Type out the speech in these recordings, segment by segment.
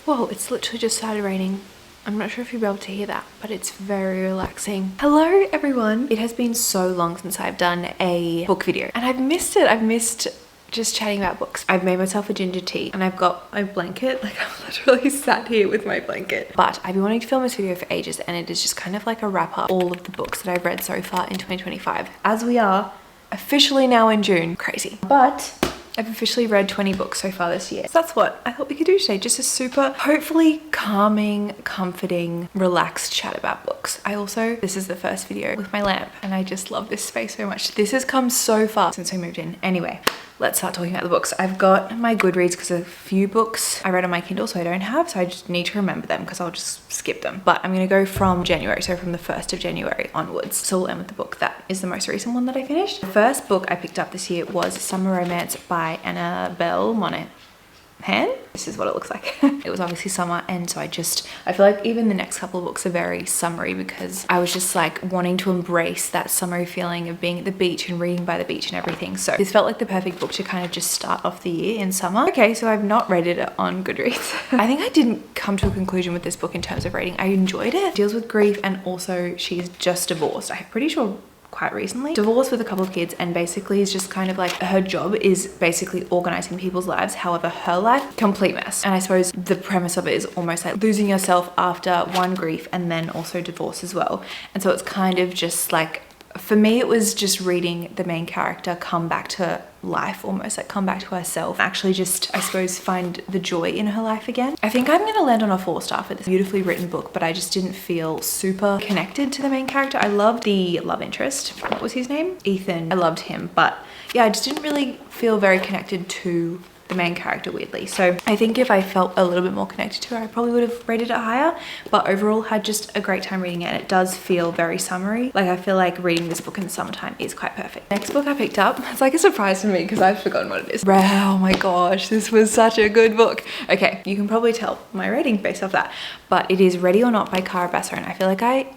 Whoa, it's literally just started raining. I'm not sure if you'll be able to hear that, but it's very relaxing. Hello everyone. It has been so long since I've done a book video and I've missed it. I've missed just chatting about books. I've made myself a ginger tea and I've got my blanket. Like I'm literally sat here with my blanket. But I've been wanting to film this video for ages and it is just kind of like a wrap up all of the books that I've read so far in 2025. As we are officially now in June. Crazy. But I've officially read 20 books so far this year. So that's what I thought we could do today. Just a super, hopefully calming, comforting, relaxed chat about books. This is the first video with my lamp and I just love this space so much. This has come so far since we moved in. Anyway, let's start talking about the books. I've got my Goodreads because a few books I read on my Kindle so I don't have, so I just need to remember them because I'll just skip them. But I'm gonna go from January, so from the 1st of January onwards. So we'll end with the book that is the most recent one that I finished. The first book I picked up this year was Summer Romance by Annabelle Monahan. This is what it looks like. It was obviously summer and so I feel like even the next couple of books are very summery because I was just like wanting to embrace that summery feeling of being at the beach and reading by the beach and everything. So this felt like the perfect book to kind of just start off the year in summer. Okay, so I've not read it on Goodreads. I think I didn't come to a conclusion with this book in terms of rating. I enjoyed it. It deals with grief and also she's just divorced. I'm pretty sure quite recently. Divorced with a couple of kids and basically is just kind of like her job is basically organizing people's lives. However, her life, complete mess. And I suppose the premise of it is almost like losing yourself after one grief and then also divorce as well. And so it's kind of just like, for me, it was just reading the main character come back to life, almost like come back to herself, actually just, I suppose, find the joy in her life again. I think I'm gonna land on a 4-star for this beautifully written book, but I just didn't feel super connected to the main character. I loved the love interest. What was his name? Ethan. I loved him, but yeah, I just didn't really feel very connected to the main character, weirdly. So I think if I felt a little bit more connected to her, I probably would have rated it higher, but overall had just a great time reading it. And it does feel very summery. Like I feel like reading this book in the summertime is quite perfect. Next book I picked up, it's like a surprise for me because I've forgotten what it is. Oh my gosh, this was such a good book. Okay, you can probably tell my rating based off that, but it is Ready or Not by Cara Basso, and I feel like I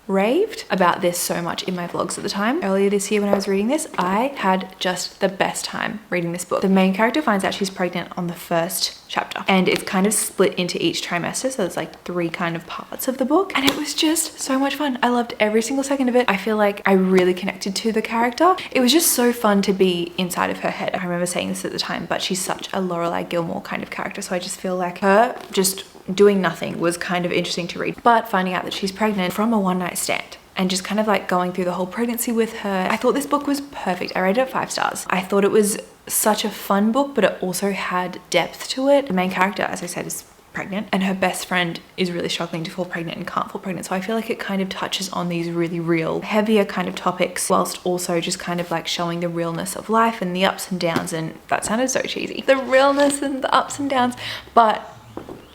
raved about this so much in my vlogs at the time. Earlier this year when I was reading this, I had just the best time reading this book. The main character finds out she's pregnant on the first chapter and it's kind of split into each trimester, so there's like 3 kind of parts of the book, and it was just so much fun. I loved every single second of it. I feel like I really connected to the character. It was just so fun to be inside of her head. I remember saying this at the time, but she's such a Lorelai Gilmore kind of character, so I just feel like her just doing nothing was kind of interesting to read. But finding out that she's pregnant from a one-night stand and just kind of like going through the whole pregnancy with her, I thought this book was perfect. I rated it 5 stars. I thought it was such a fun book, but it also had depth to it. The main character, as I said, is pregnant and her best friend is really struggling to fall pregnant and can't fall pregnant. So I feel like it kind of touches on these really real, heavier kind of topics whilst also just kind of like showing the realness of life and the ups and downs. And that sounded so cheesy. The realness and the ups and downs, but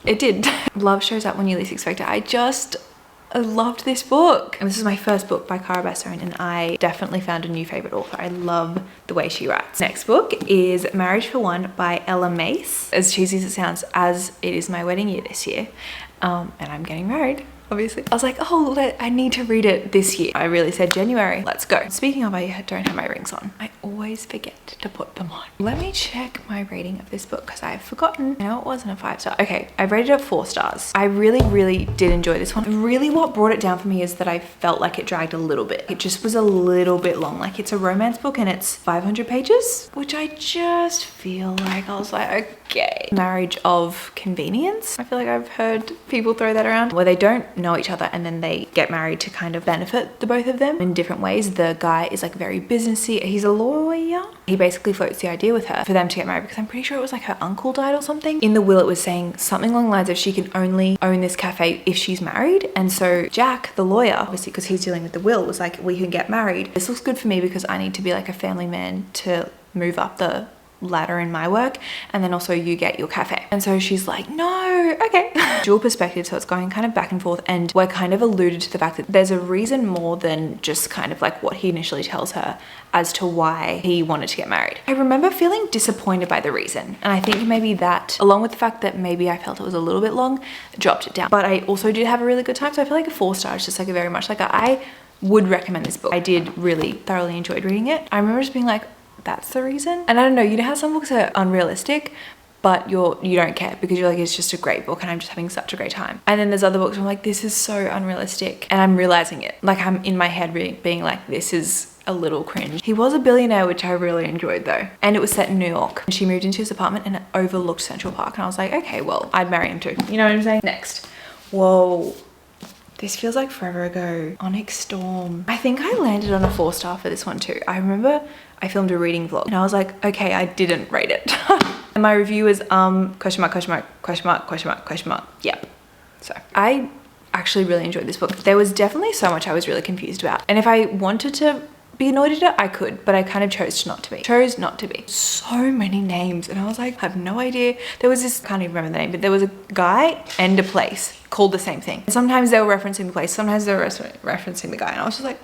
it did. Love shows up when you least expect it. I loved this book. And this is my first book by Cara Basso and I definitely found a new favorite author. I love the way she writes. Next book is Marriage for One by Ella Mace. As cheesy as it sounds, as it is my wedding year this year, and I'm getting married, obviously. I was like, oh, I need to read it this year. I really said January, let's go. Speaking of, I don't have my rings on. I always forget to put them on. Let me check my rating of this book because I've forgotten. I know it wasn't a 5-star. Okay, I rated it 4 stars. I really did enjoy this one. Really what brought it down for me is that I felt like it dragged a little bit. It just was a little bit long. Like it's a romance book and it's 500 pages, which I just feel like I was like, okay. Marriage of convenience. I feel like I've heard people throw that around where they don't know each other and then they get married to kind of benefit the both of them in different ways. The guy is like very businessy. He's a lawyer. He basically floats the idea with her for them to get married because I'm pretty sure it was like her uncle died or something. In the will it was saying something along the lines of she can only own this cafe if she's married. And so Jack, the lawyer, obviously because he's dealing with the will, was like, we can get married. This looks good for me because I need to be like a family man to move up the ladder in my work, and then also you get your cafe. And so she's like, no, okay. Dual perspective, so it's going kind of back and forth, and we're kind of alluded to the fact that there's a reason more than just kind of like what he initially tells her as to why he wanted to get married. I remember feeling disappointed by the reason, and I think maybe that, along with the fact that maybe I felt it was a little bit long, dropped it down. But I also did have a really good time, so I feel like a 4 star is just like a very much like I would recommend this book. I did really thoroughly enjoyed reading it. I remember just being like, that's the reason. And I don't know, you know how some books are unrealistic, but you don't care because you're like, it's just a great book and I'm just having such a great time. And then there's other books where I'm like, this is so unrealistic, and I'm realizing it. Like, I'm in my head being like, this is a little cringe. He was a billionaire, which I really enjoyed though. And it was set in New York. She moved into his apartment and it overlooked Central Park. And I was like, okay, well, I'd marry him too. You know what I'm saying? Next. Whoa. This feels like forever ago. Onyx Storm. I think I landed on a 4-star for this one too. I remember I filmed a reading vlog and I was like, okay, I didn't rate it. And my review was question mark, question mark, question mark, question mark, question mark. Yep. So I actually really enjoyed this book. There was definitely so much I was really confused about. And if I wanted to be annoyed at it, I could, but I kind of chose not to be. So many names, and I was like, I have no idea. There was this, can't even remember the name, but there was a guy and a place called the same thing. And sometimes they were referencing the place, sometimes they were referencing the guy, and I was just like,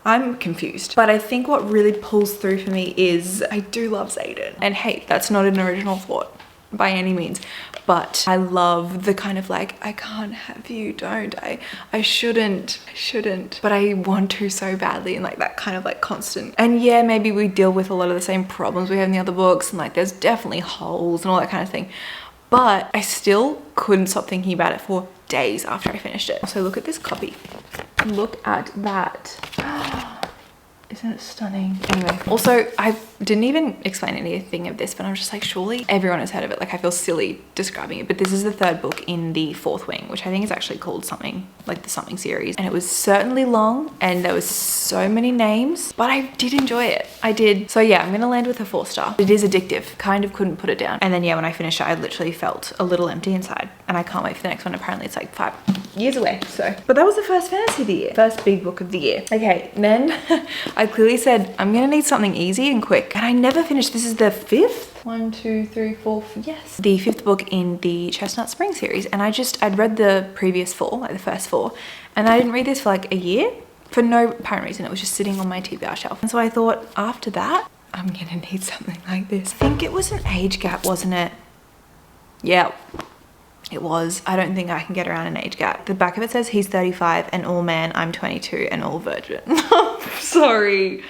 I'm confused. But I think what really pulls through for me is I do love Xaden. And hey, that's not an original thought by any means, but I love the kind of like, I can't have you, don't I shouldn't, but I want to so badly, and like that kind of like constant. And yeah, maybe we deal with a lot of the same problems we have in the other books, and like there's definitely holes and all that kind of thing, but I still couldn't stop thinking about it for days after I finished it. So look at this copy, look at that. Isn't it stunning? Anyway, also I didn't even explain anything of this, but I was just like, surely everyone has heard of it. Like, I feel silly describing it, but this is the 3rd book in the 4th wing, which I think is actually called something, like the something series. And it was certainly long and there was so many names, but I did enjoy it. I did. So yeah, I'm gonna land with a 4-star. It is addictive, kind of couldn't put it down. And then yeah, when I finished it, I literally felt a little empty inside, and I can't wait for the next one. Apparently it's like 5 years away. So, but that was the first fantasy of the year, first big book of the year. Okay, then I clearly said, I'm gonna need something easy and quick. And I never finished. This is the 5th? 1, 2, 3, 4, yes. The 5th book in the Chestnut Springs series. And I'd read the previous 4, like the first 4. And I didn't read this for like a year for no apparent reason. It was just sitting on my TBR shelf. And so I thought, after that, I'm gonna need something like this. I think it was an age gap, wasn't it? Yeah. It was. I don't think I can get around an age gap. The back of it says he's 35 and all man, I'm 22 and all virgin. Sorry.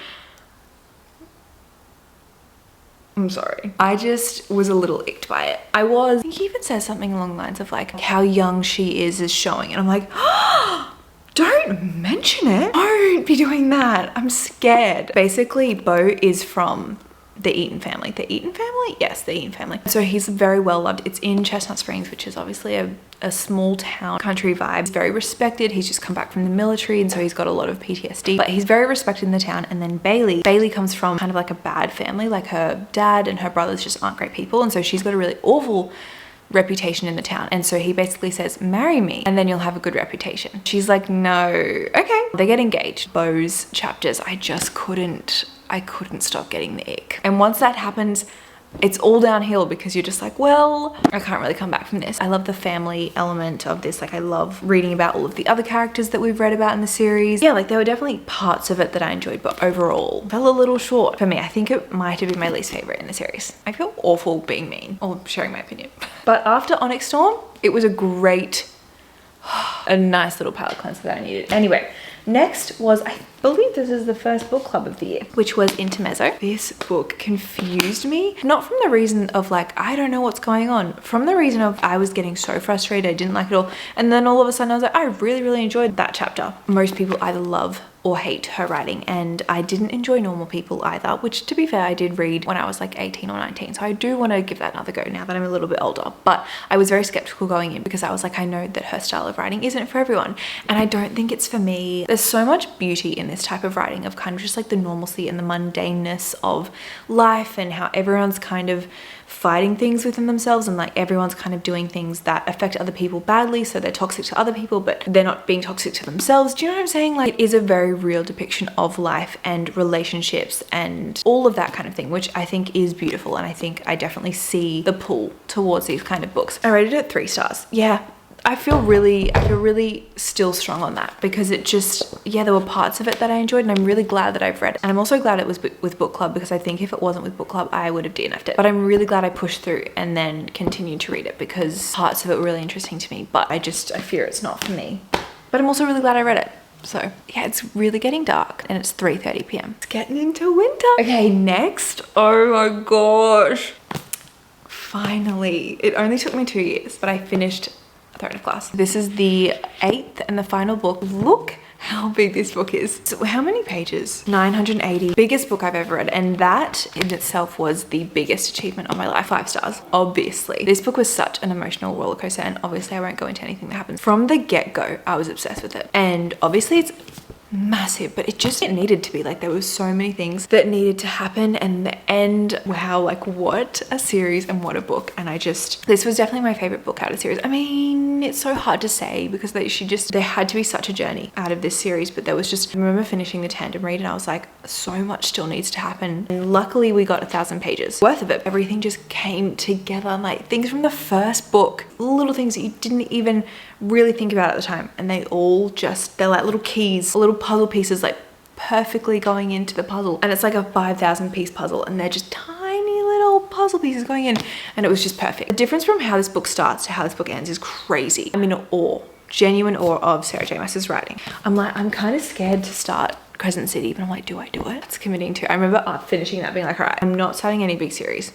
I'm sorry. I just was a little icked by it. I think he even says something along the lines of like, how young she is showing. And I'm like, oh, don't mention it. Don't be doing that. I'm scared. Basically, Beau is from the Eaton family. The Eaton family? Yes, the Eaton family. So he's very well loved. It's in Chestnut Springs, which is obviously a small town country vibe. He's very respected. He's just come back from the military, and so he's got a lot of PTSD, but he's very respected in the town. And then Bailey comes from kind of like a bad family. Like, her dad and her brothers just aren't great people, and so she's got a really awful reputation in the town. And so he basically says, marry me and then you'll have a good reputation. She's like, no. Okay. They get engaged. Beau's chapters, I couldn't stop getting the ick. And once that happens, it's all downhill because you're just like, well, I can't really come back from this. I love the family element of this. Like, I love reading about all of the other characters that we've read about in the series. Yeah, like there were definitely parts of it that I enjoyed, but overall fell a little short for me. I think it might have been my least favorite in the series. I feel awful being mean or sharing my opinion. But after Onyx Storm, it was a nice little palate cleanser that I needed. Anyway, next was, I believe this is the first book club of the year, which was Interzo. This book confused me, not from the reason of like, I don't know what's going on, from the reason of I was getting so frustrated, I didn't like it all. And then all of a sudden I was like, I really, really enjoyed that chapter. Most people either love or hate her writing, and I didn't enjoy Normal People either, which to be fair, I did read when I was like 18 or 19. So I do want to give that another go now that I'm a little bit older, but I was very skeptical going in because I was like, I know that her style of writing isn't for everyone, and I don't think it's for me. There's so much beauty in this type of writing of kind of just like the normalcy and the mundaneness of life, and how everyone's kind of fighting things within themselves, and like everyone's kind of doing things that affect other people badly, so they're toxic to other people but they're not being toxic to themselves. Do you know what I'm saying? Like, it is a very real depiction of life and relationships and all of that kind of thing, which I think is beautiful, and I think I definitely see the pull towards these kind of books. I rated it 3 stars. Yeah, I feel really still strong on that, because it just, yeah, there were parts of it that I enjoyed, and I'm really glad that I've read it. And I'm also glad it was with book club, because I think if it wasn't with book club, I would have DNF'd it. But I'm really glad I pushed through and then continued to read it, because parts of it were really interesting to me, but I fear it's not for me. But I'm also really glad I read it. So yeah, it's really getting dark and it's 3:30 p.m. It's getting into winter. Okay, next. Oh my gosh. Finally. It only took me 2 years, but I finished Throne of Glass. This is the 8th and the final book. Look how big this book is. So how many pages? 980. Biggest book I've ever read, and that in itself was the biggest achievement of my life. 5 stars, obviously. This book was such an emotional roller coaster, and obviously I won't go into anything that happens. From the get-go, I was obsessed with it. And obviously it's massive, but it needed to be. Like, there was so many things that needed to happen, and the end, wow, like what a series and what a book. And this was definitely my favorite book out of the series. I mean, it's so hard to say because there had to be such a journey out of this series, but I remember finishing the tandem read and I was like, so much still needs to happen. And luckily we got 1,000 pages worth of it. Everything just came together, like things from the first book, little things that you didn't even really think about at the time, and they're like little keys, little puzzle pieces, like perfectly going into the puzzle. And it's like a 5,000 piece puzzle, and they're just tiny little puzzle pieces going in, and it was just perfect. The difference from how this book starts to how this book ends is crazy. I'm in awe, genuine awe of Sarah J. Maas's writing. I'm kind of scared to start Crescent City, but I'm like, do I do it? It's committing to. I remember finishing that being like, all right, I'm not starting any big series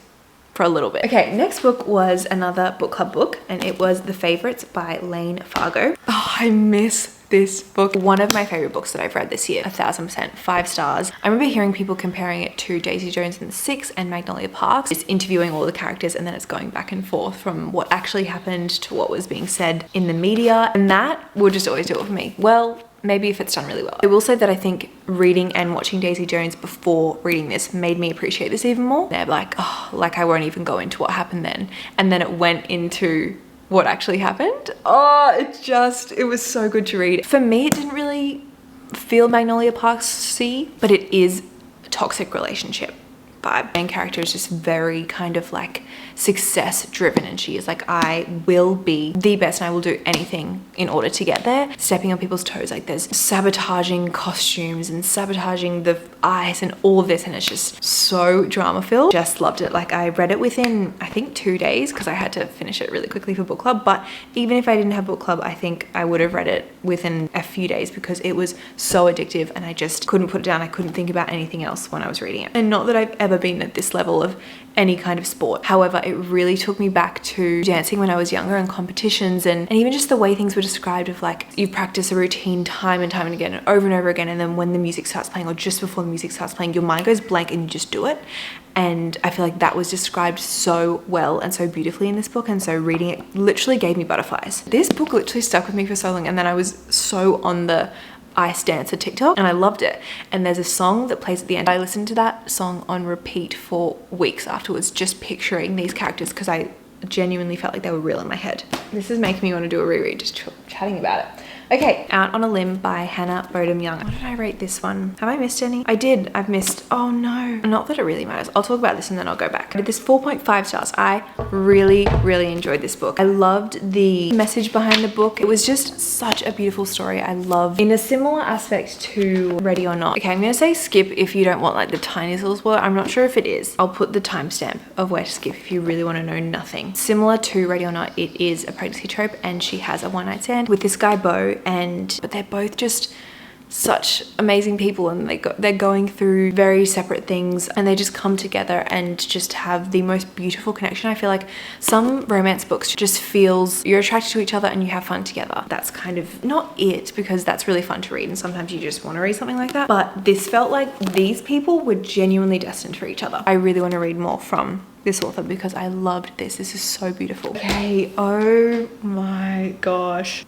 for a little bit. Okay, next book was another book club book, and it was The Favourites by Lane Fargo. Oh, I miss this book. One of my favorite books that I've read this year. 1000%, 5 stars. I remember hearing people comparing it to Daisy Jones and the Six and Magnolia Parks. It's interviewing all the characters, and then it's going back and forth from what actually happened to what was being said in the media, and that will just always do it for me. Well, maybe if it's done really well. I will say that I think reading and watching Daisy Jones before reading this made me appreciate this even more. They're like, oh, like I won't even go into what happened then. And then it went into what actually happened. Oh, it was so good to read. For me, it didn't really feel Magnolia Parks-y, but it is a toxic relationship vibe. The main character is just very kind of like success driven, and she is like, I will be the best and I will do anything in order to get there, stepping on people's toes. Like, there's sabotaging costumes and sabotaging the ice and all of this, and it's just so drama filled. Just loved it. Like, I read it within I think 2 days because I had to finish it really quickly for book club, but even if I didn't have book club, I think I would have read it within a few days because it was so addictive and I just couldn't put it down. I couldn't think about anything else when I was reading it. And not that I've ever been at this level of any kind of sport. However, it really took me back to dancing when I was younger and competitions, and even just the way things were described of like, you practice a routine time and time and again and over again, and then when the music starts playing or just before the music starts playing, your mind goes blank and you just do it. And I feel like that was described so well and so beautifully in this book, and so reading it literally gave me butterflies. This book literally stuck with me for so long, and then I was so on the ice dancer TikTok and I loved it. And there's a song that plays at the end. I listened to that song on repeat for weeks afterwards, just picturing these characters because I genuinely felt like they were real in my head. This is making me want to do a reread, just chatting about it. Okay, Out on a Limb by Hannah Bodum Young. What did I rate this one? Have I missed any? I did. I've missed. Oh no. Not that it really matters. I'll talk about this and then I'll go back. I did this 4.5 stars. I really enjoyed this book. I loved the message behind the book. It was just such a beautiful story. I love, in a similar aspect to Ready or Not. Okay, I'm gonna say skip if you don't want like the tiniest little spoiler. I'm not sure if it is. I'll put the timestamp of where to skip if you really want to know nothing. Similar to Ready or Not, it is a pregnancy trope, and she has a one-night stand with this guy Beau, but they're both just such amazing people, and they're going through very separate things, and they just come together and just have the most beautiful connection. I feel like some romance books just feels you're attracted to each other and you have fun together. That's kind of not it, because that's really fun to read and sometimes you just want to read something like that, but this felt like these people were genuinely destined for each other. I really want to read more from this author because I loved this. This is so beautiful. Okay, oh my gosh.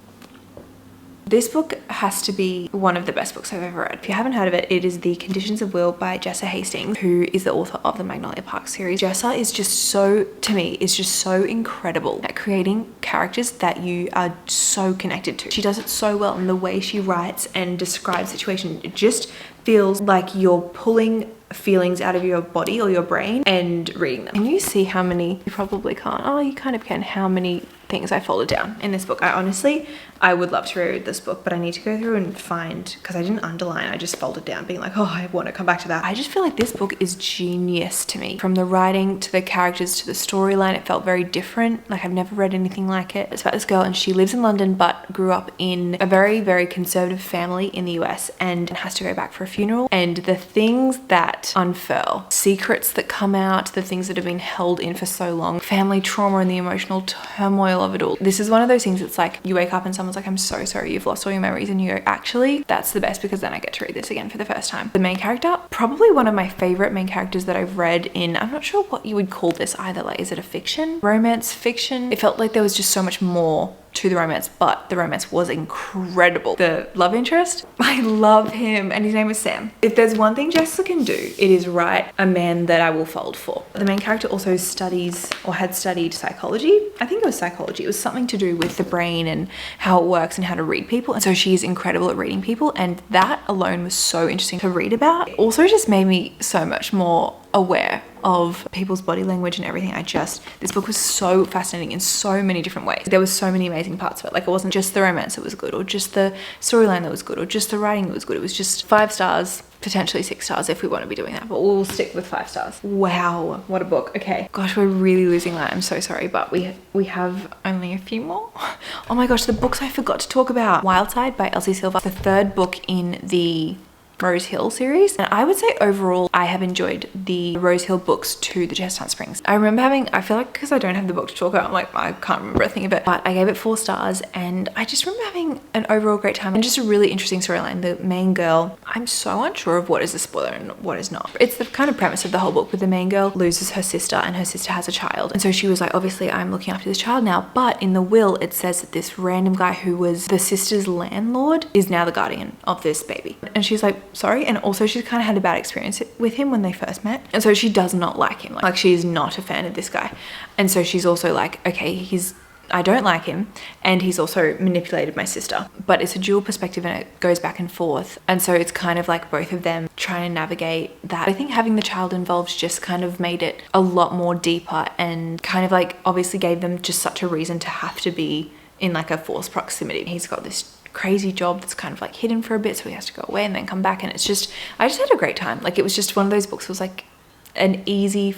This book has to be one of the best books I've ever read. If you haven't heard of it, it is The Conditions of Will by Jessa Hastings, who is the author of the Magnolia Parks series. Jessa is just so, to me, is just so incredible at creating characters that you are so connected to. She does it so well, and the way she writes and describes situations, it just feels like you're pulling feelings out of your body or your brain and reading them. Can you see how many, you probably can't, oh you kind of can, how many things I folded down in this book. I would love to reread this book, but I need to go through and find, because I didn't underline, I just folded down being like, oh, I want to come back to that. I just feel like this book is genius to me. From the writing to the characters to the storyline, it felt very different. Like I've never read anything like it. It's about this girl and she lives in London but grew up in a very, very conservative family in the US and has to go back for a funeral. And the things that unfurl, secrets that come out, the things that have been held in for so long, family trauma and the emotional turmoil of it all. This is one of those things that's like you wake up and someone's like, I'm so sorry you've lost all your memories, and you go, actually that's the best because then I get to read this again for the first time. The main character, probably one of my favorite main characters that I've read in, I'm not sure what you would call this either, like is it a fiction, romance fiction? It felt like there was just so much more to the romance, but the romance was incredible. The love interest, I love him, and his name is Sam. If there's one thing Jessica can do, it is write a man that I will fold for. The main character also studies or had studied psychology. I think it was psychology. It was something to do with the brain and how it works and how to read people, and so she is incredible at reading people, and that alone was so interesting to read about. It also just made me so much more aware of people's body language and everything. This book was so fascinating in so many different ways. There was so many amazing parts of it. Like it wasn't just the romance that was good, or just the storyline that was good, or just the writing that was good. It was just 5 stars, potentially 6 stars if we want to be doing that, but we'll stick with 5 stars. Wow, what a book. Okay, gosh, we're really losing light. I'm so sorry, but we have only a few more. Oh my gosh, the books I forgot to talk about. Wildside by Elsie Silver, the 3rd book in the Rose Hill series, and I would say overall I have enjoyed the Rose Hill books to the Chestnut Springs. I remember I feel like because I don't have the book to talk about, I'm like, I can't remember a thing of it, but I gave it 4 stars and I just remember having an overall great time and just a really interesting storyline. The main girl, I'm so unsure of what is a spoiler and what is not. It's the kind of premise of the whole book, but the main girl loses her sister and her sister has a child, and so she was like, obviously I'm looking after this child now, but in the will it says that this random guy who was the sister's landlord is now the guardian of this baby, and she's like, sorry. And also she's kind of had a bad experience with him when they first met, and so she does not like him. Like she is not a fan of this guy, and so she's also like, okay, I don't like him, and he's also manipulated my sister. But it's a dual perspective and it goes back and forth, and so it's kind of like both of them trying to navigate that. I think having the child involved just kind of made it a lot more deeper, and kind of like obviously gave them just such a reason to have to be in like a forced proximity. He's got this crazy job that's kind of like hidden for a bit, so he has to go away and then come back, and I just had a great time. Like it was just one of those books. It was like an easy,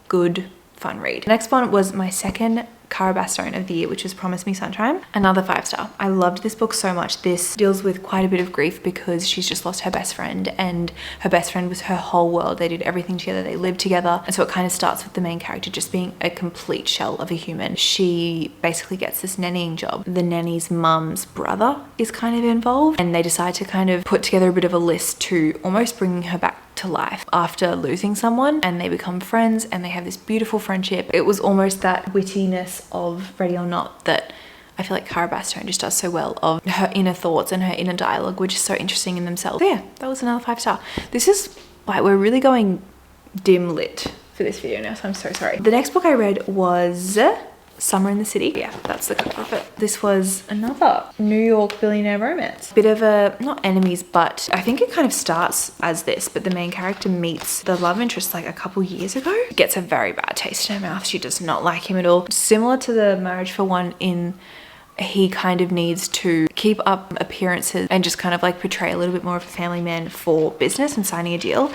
good, fun read. The next one was my second Carabastone of the year, which was Promise Me Sunshine. Another 5 star. I loved this book so much. This deals with quite a bit of grief because she's just lost her best friend, and her best friend was her whole world. They did everything together, they lived together, and so it kind of starts with the main character just being a complete shell of a human. She basically gets this nannying job. The nanny's mum's brother is kind of involved, and they decide to kind of put together a bit of a list to almost bring her back to life after losing someone, and they become friends and they have this beautiful friendship. It was almost that wittiness of Ready or Not that I feel like Carabastone just does so well, of her inner thoughts and her inner dialogue, which is so interesting in themselves. So yeah, that was another 5 star. This is like, we're really going dim lit for this video now, so I'm so sorry. The next book I read was Summer in the City. Yeah, that's the cover of it. This was another New York billionaire romance. Bit of a, not enemies, but I think it kind of starts as this, but the main character meets the love interest like a couple years ago. Gets a very bad taste in her mouth. She does not like him at all. Similar to the Marriage for One, in he kind of needs to keep up appearances and just kind of like portray a little bit more of a family man for business and signing a deal.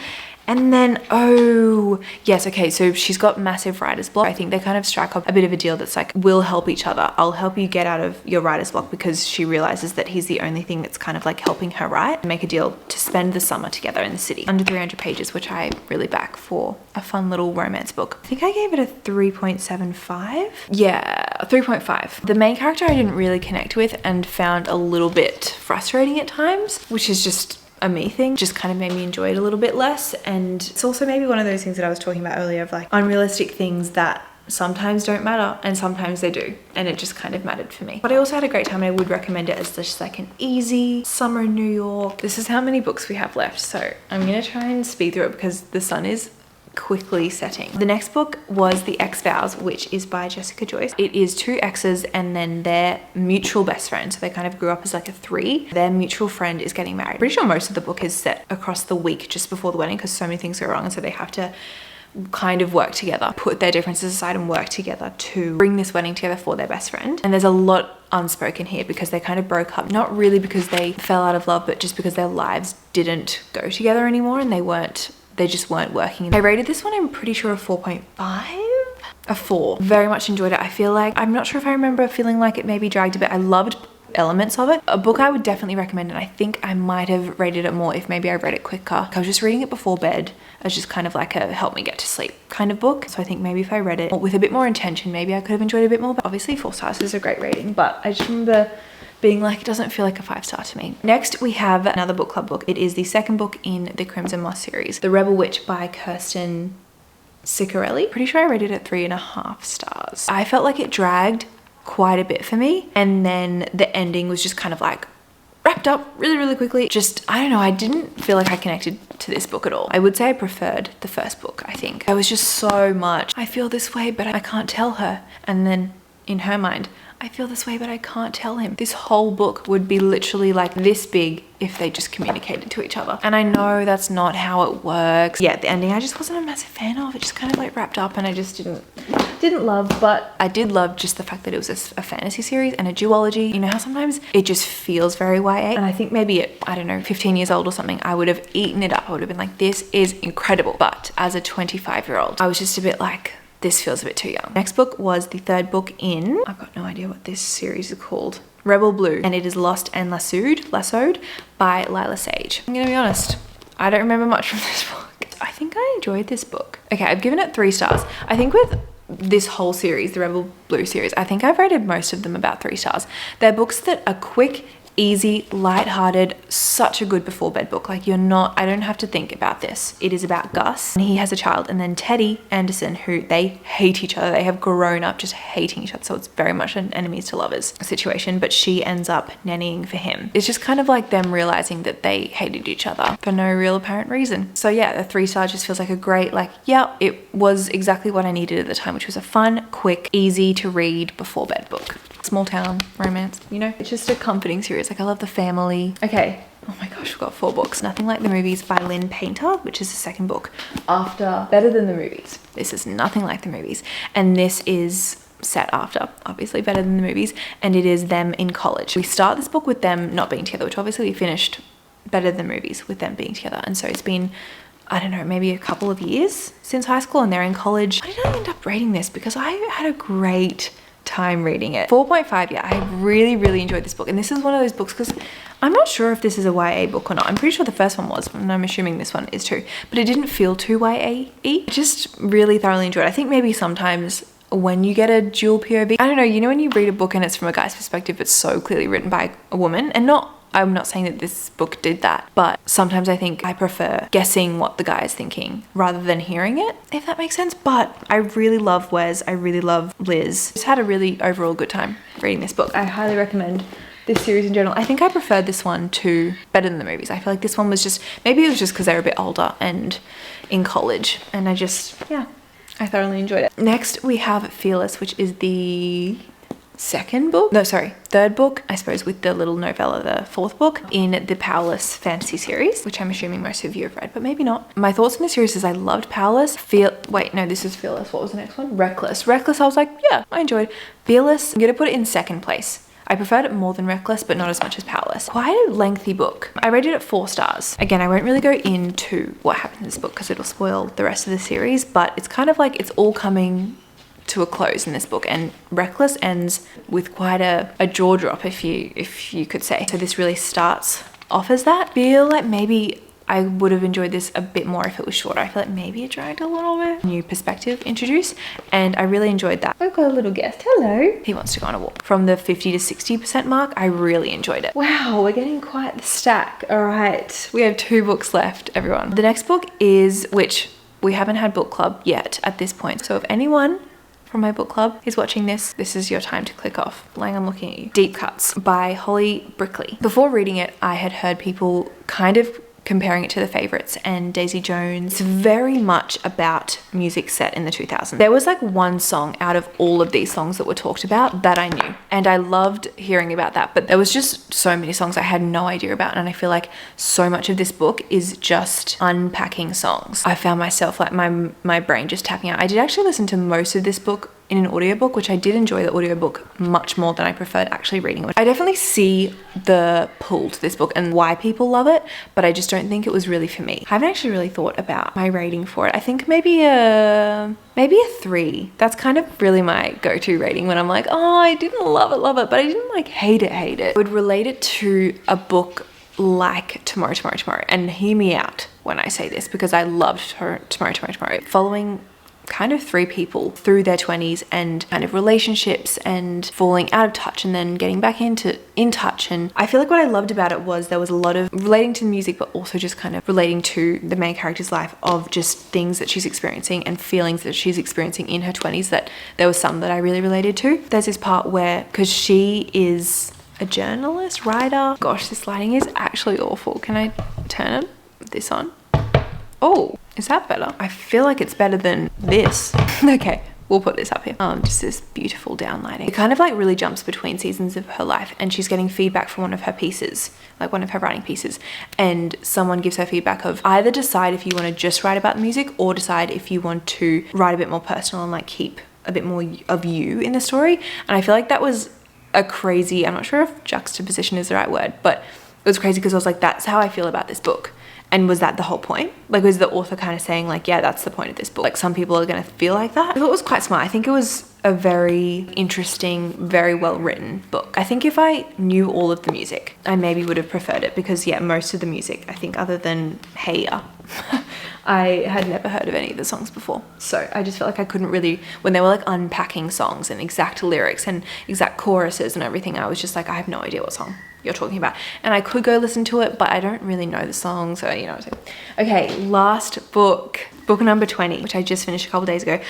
And then, oh, yes, okay, so she's got massive writer's block. I think they kind of strike up a bit of a deal that's like, we'll help each other. I'll help you get out of your writer's block, because she realizes that he's the only thing that's kind of like helping her write. Make a deal to spend the summer together in the city. Under 300 pages, which I really back for a fun little romance book. I think I gave it a 3.75. Yeah, 3.5. The main character I didn't really connect with and found a little bit frustrating at times, which is just a me thing. Just kind of made me enjoy it a little bit less. And it's also maybe one of those things that I was talking about earlier, of like unrealistic things that sometimes don't matter and sometimes they do, and it just kind of mattered for me. But I also had a great time, and I would recommend it as just like an easy summer in New York. This is how many books we have left, so I'm gonna try and speed through it because the sun is quickly setting. The next book was The Ex Vows, which is by Jessica Joyce. It is 2 exes and then their mutual best friend, so they kind of grew up as like a 3. Their mutual friend is getting married. Pretty sure most of the book is set across the week just before the wedding, because so many things go wrong, and so they have to kind of work together, put their differences aside and work together to bring this wedding together for their best friend. And there's a lot unspoken here because they kind of broke up, not really because they fell out of love, but just because their lives didn't go together anymore and they just weren't working. I rated this one, I'm pretty sure, a 4.5. A 4. Very much enjoyed it. I feel like, I'm not sure if I remember feeling like it maybe dragged a bit. I loved elements of it. A book I would definitely recommend, and I think I might have rated it more if maybe I read it quicker. I was just reading it before bed as just kind of like a help me get to sleep kind of book. So I think maybe if I read it with a bit more intention, maybe I could have enjoyed it a bit more. But obviously 4 stars is a great rating, but I just remember being like, it doesn't feel like a 5-star to me. Next, we have another book club book. It is the second book in the Crimson Moss series, The Rebel Witch by Kirsten Ciccarelli. Pretty sure I rated it 3.5 stars. I felt like it dragged quite a bit for me, and then the ending was just kind of like wrapped up really quickly. Just, I don't know, I didn't feel like I connected to this book at all. I would say I preferred the first book. I think there was just so much, I feel this way but I can't tell her, and then in her mind, I feel this way but I can't tell him. This whole book would be literally like this big if they just communicated to each other. And I know that's not how it works. Yeah, the ending I just wasn't a massive fan of. It just kind of like wrapped up and I just didn't love, but I did love just the fact that it was a fantasy series and a duology. You know how sometimes it just feels very YA, and I think maybe at, I don't know, 15 years old or something, I would have eaten it up. I would have been like, this is incredible. But as a 25-year-old, I was just a bit like, this feels a bit too young. Next book was the third book in, I've got no idea what this series is called, Rebel Blue, and it is Lost and Lassoed by Lila Sage. I'm gonna be honest, I don't remember much from this book. I think I enjoyed this book. Okay, I've given it 3 stars. I think with this whole series, the Rebel Blue series, I think I've rated most of them about 3 stars. They're books that are quick, easy, light-hearted, such a good before bed book. Like, I don't have to think about this. It is about Gus, and he has a child, and then Teddy Anderson, who they hate each other. They have grown up just hating each other, so it's very much an enemies to lovers situation, but she ends up nannying for him. It's just kind of like them realizing that they hated each other for no real apparent reason. So yeah, the 3 stars just feels like a great, like, yeah, it was exactly what I needed at the time, which was a fun, quick, easy to read before bed book. Small town romance, you know? It's just a comforting series. Like, I love the family. Okay, oh my gosh, we've got 4 books. Nothing Like the Movies by Lynn Painter, which is the second book after Better Than the Movies. This is Nothing Like the Movies, and this is set after, obviously, Better Than the Movies, and it is them in college. We start this book with them not being together, which obviously we finished Better Than the Movies with them being together, and so it's been, I don't know, maybe a couple of years since high school and they're in college. Why did I end up rating this? Because I had a great time reading it. 4.5, yeah, I really enjoyed this book, and this is one of those books, because I'm not sure if this is a YA book or not. I'm pretty sure the first one was, and I'm assuming this one is too, but it didn't feel too YA-y. I just really thoroughly enjoyed it. I think maybe sometimes when you get a dual POV, I don't know, you know when you read a book and it's from a guy's perspective, it's so clearly written by a woman, and I'm not saying that this book did that, but sometimes I think I prefer guessing what the guy is thinking rather than hearing it, if that makes sense. But I really love Wes. I really love Liz. Just had a really overall good time reading this book. I highly recommend this series in general. I think I preferred this one to Better Than the Movies. I feel like this one was just, maybe it was just because they were a bit older and in college, and I thoroughly enjoyed it. Next we have Fearless, which is the third book, I suppose, with the little novella, the 4th book in the Powerless fantasy series, which I'm assuming most of you have read, but maybe not. My thoughts on the series is I loved Powerless. This is Fearless. What was the next one? Reckless, I was like, yeah, I enjoyed. Fearless, I'm gonna put it in 2nd place. I preferred it more than Reckless, but not as much as Powerless. Quite a lengthy book. I rated it 4 stars. Again, I won't really go into what happens in this book because it'll spoil the rest of the series, but it's kind of like it's all coming to a close in this book, and Reckless ends with quite a jaw drop, if you could say. So this really starts off as that. I feel like maybe I would have enjoyed this a bit more if it was shorter. I feel like maybe it dragged a little bit. New perspective introduced, and I really enjoyed that. I've got a little guest. Hello. He wants to go on a walk. From the 50 to 60% mark, I really enjoyed it. Wow, we're getting quite the stack. All right, we have 2 books left, everyone. The next book is, which we haven't had book club yet at this point, so if anyone from my book club is watching this is your time to click off. Lang, I'm looking at you. Deep Cuts by Holly Brickley. Before reading it, I had heard people kind of comparing it to The Favourites and Daisy Jones. It's very much about music set in the 2000s. There was like one song out of all of these songs that were talked about that I knew, and I loved hearing about that, but there was just so many songs I had no idea about, and I feel like so much of this book is just unpacking songs. I found myself like my brain just tapping out. I did actually listen to most of this book in an audiobook, which I did enjoy the audiobook much more than I preferred actually reading it. I definitely see the pull to this book and why people love it, but I just don't think it was really for me. I haven't actually really thought about my rating for it. I think maybe a 3. That's kind of really my go-to rating when I'm like, oh, I didn't love it, but I didn't like hate it. I would relate it to a book like Tomorrow, and hear me out when I say this, because I loved Tomorrow. Following kind of 3 people through their 20s and kind of relationships and falling out of touch and then getting back in touch. And I feel like what I loved about it was there was a lot of relating to the music, but also just kind of relating to the main character's life of just things that she's experiencing and feelings that she's experiencing in her 20s, that there was some that I really related to. There's this part where, because she is a journalist, writer. Gosh, this lighting is actually awful. Can I turn this on? Oh, is that better? I feel like it's better than this. Okay, we'll put this up here. Just this beautiful down lighting. It kind of like really jumps between seasons of her life, and she's getting feedback from one of her pieces, like one of her writing pieces, and someone gives her feedback of either decide if you want to just write about the music or decide if you want to write a bit more personal and like keep a bit more of you in the story. And I feel like that was a crazy, I'm not sure if juxtaposition is the right word, but it was crazy because I was like, that's how I feel about this book. And was that the whole point? Like, was the author kind of saying like, yeah, that's the point of this book? Like, some people are going to feel like that. I thought it was quite smart. I think it was a very interesting, very well written book. I think if I knew all of the music, I maybe would have preferred it, because yeah, most of the music, I think other than Hey Ya, I had never heard of any of the songs before. So I just felt like I couldn't really, when they were like unpacking songs and exact lyrics and exact choruses and everything, I was just like, I have no idea what song you're talking about. And I could go listen to it, but I don't really know the song, so you know what I'm saying. Okay, last book number 20, which I just finished a couple days ago.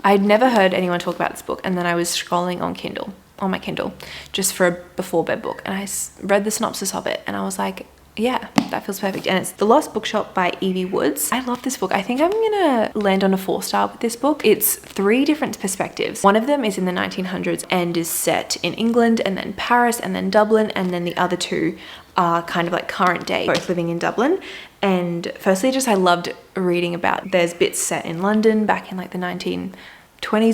I'd never heard anyone talk about this book, and then I was scrolling on my Kindle, just for a before bed book, and I read the synopsis of it, and I was like, yeah, that feels perfect. And it's The Lost Bookshop by Evie Woods. I love this book. I think I'm gonna land on a 4-star with this book. It's 3 different perspectives. One of them is in the 1900s and is set in England, and then Paris, and then Dublin, and then the other 2 are kind of like current day, both living in Dublin. And firstly, just I loved reading about, there's bits set in London back in like the 1920s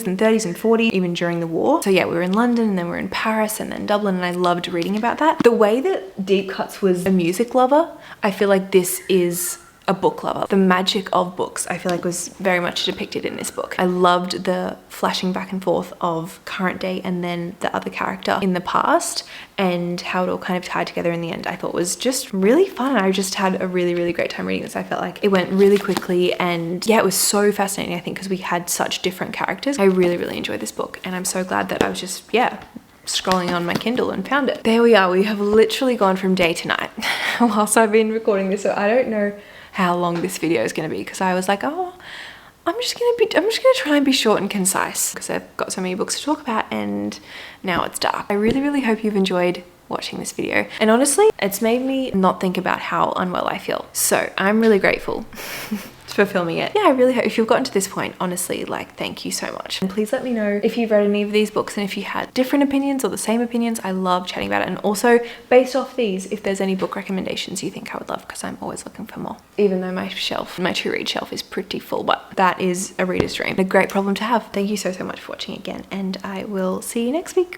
and 30s and 40s, even during the war. So yeah, we were in London, and then we were in Paris, and then Dublin, and I loved reading about that. The way that Deep Cuts was a music lover, I feel like this is a book lover. The magic of books, I feel like, was very much depicted in this book. I loved the flashing back and forth of current day and then the other character in the past, and how it all kind of tied together in the end. I thought was just really fun. I just had a really, really great time reading this. I felt like it went really quickly, and yeah, it was so fascinating, I think, because we had such different characters. I really, really enjoyed this book, and I'm so glad that I was just, yeah, scrolling on my Kindle and found it. There we are. We have literally gone from day to night whilst I've been recording this, so I don't know how long this video is going to be, because I was like, oh, I'm just gonna try and be short and concise, because I've got so many books to talk about, and now it's dark. I really, really hope you've enjoyed watching this video, and honestly, it's made me not think about how unwell I feel, so I'm really grateful for filming it. Yeah, I really hope, if you've gotten to this point, honestly, like, thank you so much. And please let me know if you've read any of these books, and if you had different opinions or the same opinions. I love chatting about it. And also, based off these, if there's any book recommendations you think I would love, because I'm always looking for more. Even though my to-read shelf is pretty full, but that is a reader's dream. A great problem to have. Thank you so much for watching again, and I will see you next week.